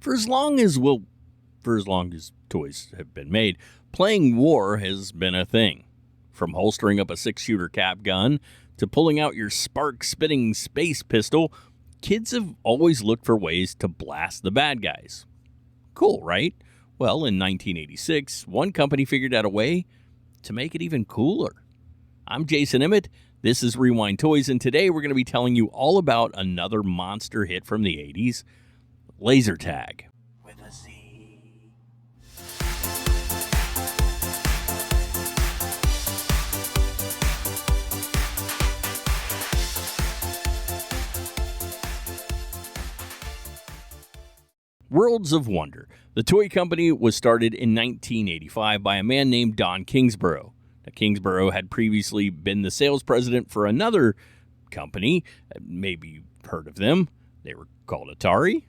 For as long as toys have been made, playing war has been a thing. From holstering up a 6-shooter cap gun to pulling out your spark-spitting space pistol, kids have always looked for ways to blast the bad guys. Cool, right? Well, in 1986, one company figured out a way to make it even cooler. I'm Jason Emmett. This is Rewind Toys, and today we're going to be telling you all about another monster hit from the 80s, Lazer Tag. With a Z. Worlds of Wonder. The toy company was started in 1985 by a man named Don Kingsborough. Now, Kingsborough had previously been the sales president for another company. Maybe you've heard of them. They were called Atari.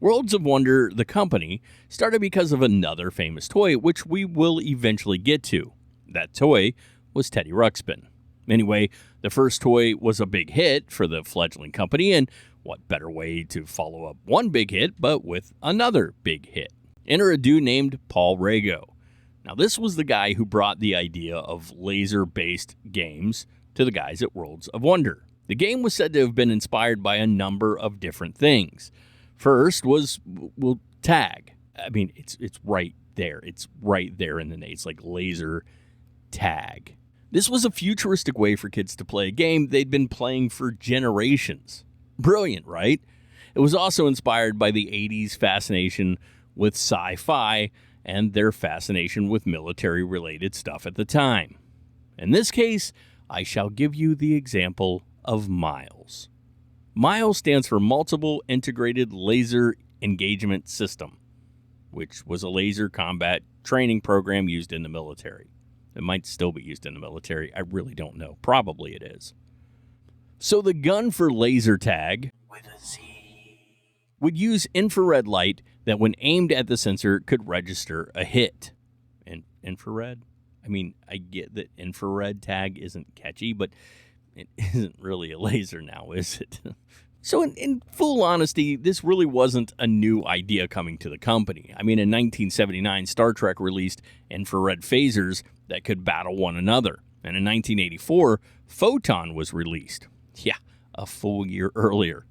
Worlds of Wonder, the company, started because of another famous toy, which we will eventually get to. That toy was Teddy Ruxpin. Anyway, the first toy was a big hit for the fledgling company, and what better way to follow up one big hit but with another big hit? Enter a dude named Paul Rego. Now, this was the guy who brought the idea of laser-based games to the guys at Worlds of Wonder. The game was said to have been inspired by a number of different things. First was, well, tag. I mean, it's right there. It's right there in the name. It's like laser tag. This was a futuristic way for kids to play a game they'd been playing for generations. Brilliant, right? It was also inspired by the 80s fascination with sci-fi and their fascination with military-related stuff at the time. In this case, I shall give you the example of MILES. MILES stands for Multiple Integrated Laser Engagement System, which was a laser combat training program used in the military. It might still be used in the military. I really don't know. Probably it is. So the gun for laser tag with a Z would use infrared light that when aimed at the sensor could register a hit. Infrared? I mean, I get that infrared tag isn't catchy, but it isn't really a laser now, is it? So in full honesty, this really wasn't a new idea coming to the company. I mean, in 1979, Star Trek released infrared phasers that could battle one another. And in 1984, Photon was released. Yeah, a full year earlier.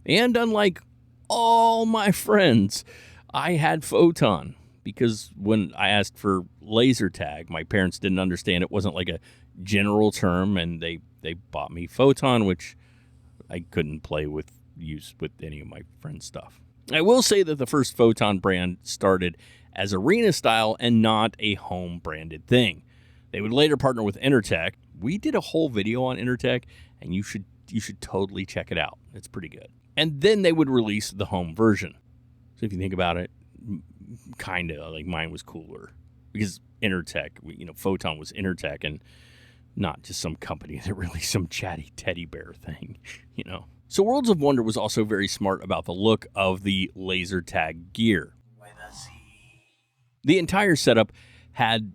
And unlike all my friends, I had Photon because when I asked for laser tag, my parents didn't understand it wasn't like a general term, and they bought me Photon, which I couldn't use with any of my friends' stuff. I will say that the first Photon brand started as arena style and not a home branded thing. They would later partner with Entertech. We did a whole video on Entertech, and you should totally check it out. It's pretty good. And then they would release the home version. So if you think about it, kind of like mine was cooler because Entertech, Photon was Entertech and not just some company that released some chatty teddy bear thing, So Worlds of Wonder was also very smart about the look of the laser tag gear. The entire setup had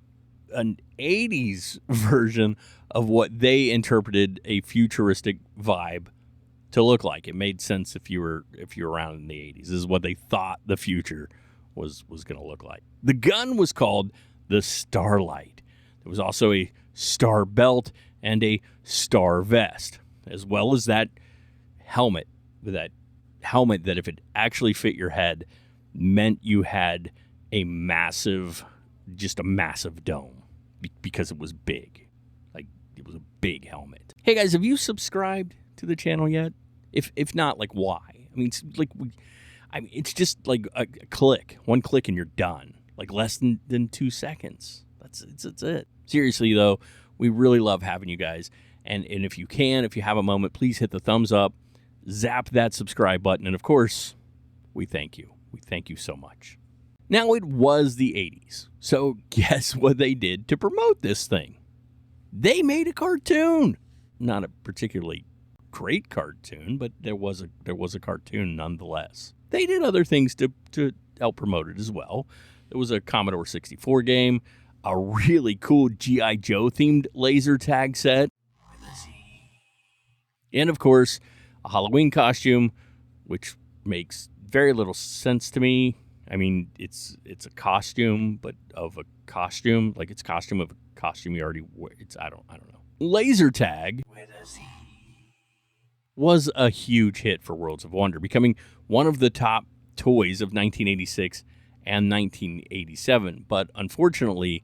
an 80s version of what they interpreted a futuristic vibe to look like. It made sense if you were around in the 80s. This is what they thought the future was going to look like. The gun was called the Starlight. There was also a star belt and a star vest, as well as that helmet. That helmet that if it actually fit your head meant you had a massive dome because it was big. Like, it was a big helmet. Hey guys, have you subscribed to the channel yet? If not, like, why? I mean, it's just like a click, one click, and you're done. Like less than 2 seconds. That's it. Seriously though, we really love having you guys. And if you have a moment, please hit the thumbs up, zap that subscribe button, and of course, we thank you. We thank you so much. Now, it was the 80s, so guess what they did to promote this thing? They made a cartoon. Not a particularly great cartoon, but there was a cartoon nonetheless. They did other things to help promote it as well. There was a Commodore 64 game, a really cool G.I. Joe themed laser tag set, and of course, a Halloween costume, which makes very little sense to me. I mean, it's a costume, but of a costume, like it's costume of a costume you already wear. I don't know. Lazer Tag was a huge hit for Worlds of Wonder, becoming one of the top toys of 1986 and 1987. But unfortunately,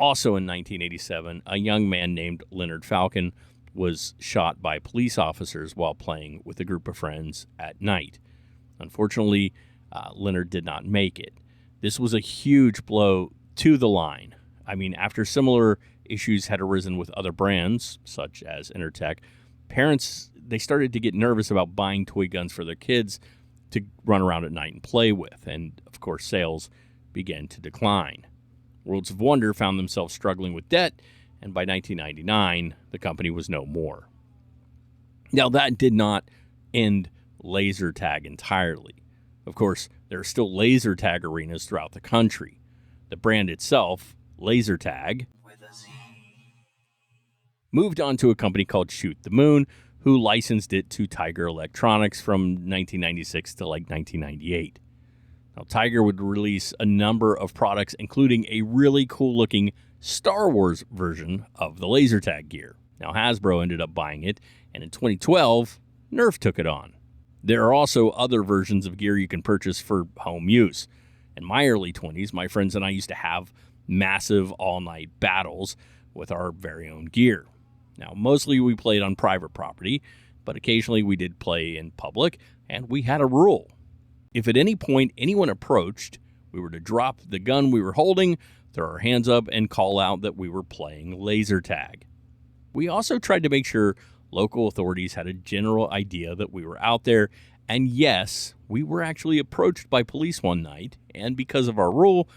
also in 1987, a young man named Leonard Falcon was shot by police officers while playing with a group of friends at night. Unfortunately, Leonard did not make it. This was a huge blow to the line. I mean, after similar issues had arisen with other brands, such as Entertech, parents, they started to get nervous about buying toy guns for their kids to run around at night and play with. And, of course, sales began to decline. Worlds of Wonder found themselves struggling with debt, and by 1999, the company was no more. Now, that did not end Lazer Tag entirely. Of course, there are still laser tag arenas throughout the country. The brand itself, Lazer Tag, moved on to a company called Shoot the Moon, who licensed it to Tiger Electronics from 1996 to like 1998. Now, Tiger would release a number of products, including a really cool-looking Star Wars version of the Lazer Tag gear. Now, Hasbro ended up buying it, and in 2012, Nerf took it on. There are also other versions of gear you can purchase for home use. In my early 20s, my friends and I used to have massive all-night battles with our very own gear. Now, mostly we played on private property, but occasionally we did play in public, and we had a rule. If at any point anyone approached, we were to drop the gun we were holding, throw our hands up, and call out that we were playing laser tag. We also tried to make sure local authorities had a general idea that we were out there, and yes, we were actually approached by police one night, and because of our rule,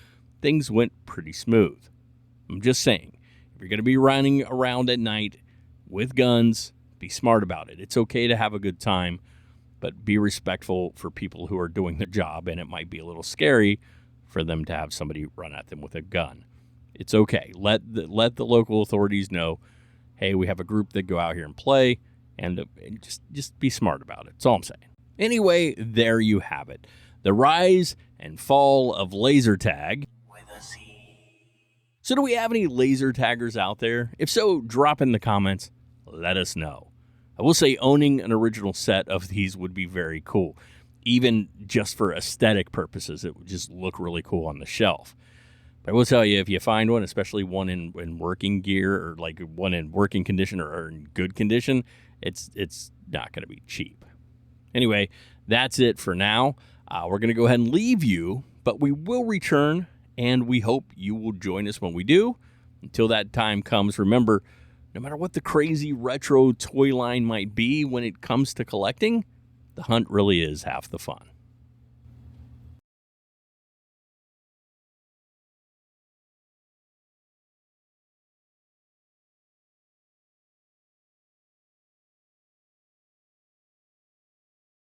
things went pretty smooth. I'm just saying, if you're going to be running around at night with guns, be smart about it. It's okay to have a good time, but be respectful for people who are doing their job, and it might be a little scary for them to have somebody run at them with a gun. It's okay. Let the local authorities know, hey, we have a group that go out here and play, and just be smart about it. That's all I'm saying. Anyway, there you have it. The rise and fall of laser tag. So do we have any laser taggers out there? If so, drop in the comments. Let us know. I will say owning an original set of these would be very cool. Even just for aesthetic purposes, it would just look really cool on the shelf. But I will tell you, if you find one, especially one in working gear or like one in working condition or in good condition, it's not going to be cheap. Anyway, that's it for now. We're going to go ahead and leave you, but we will return, and we hope you will join us when we do. Until that time comes, remember, no matter what the crazy retro toy line might be when it comes to collecting, the hunt really is half the fun.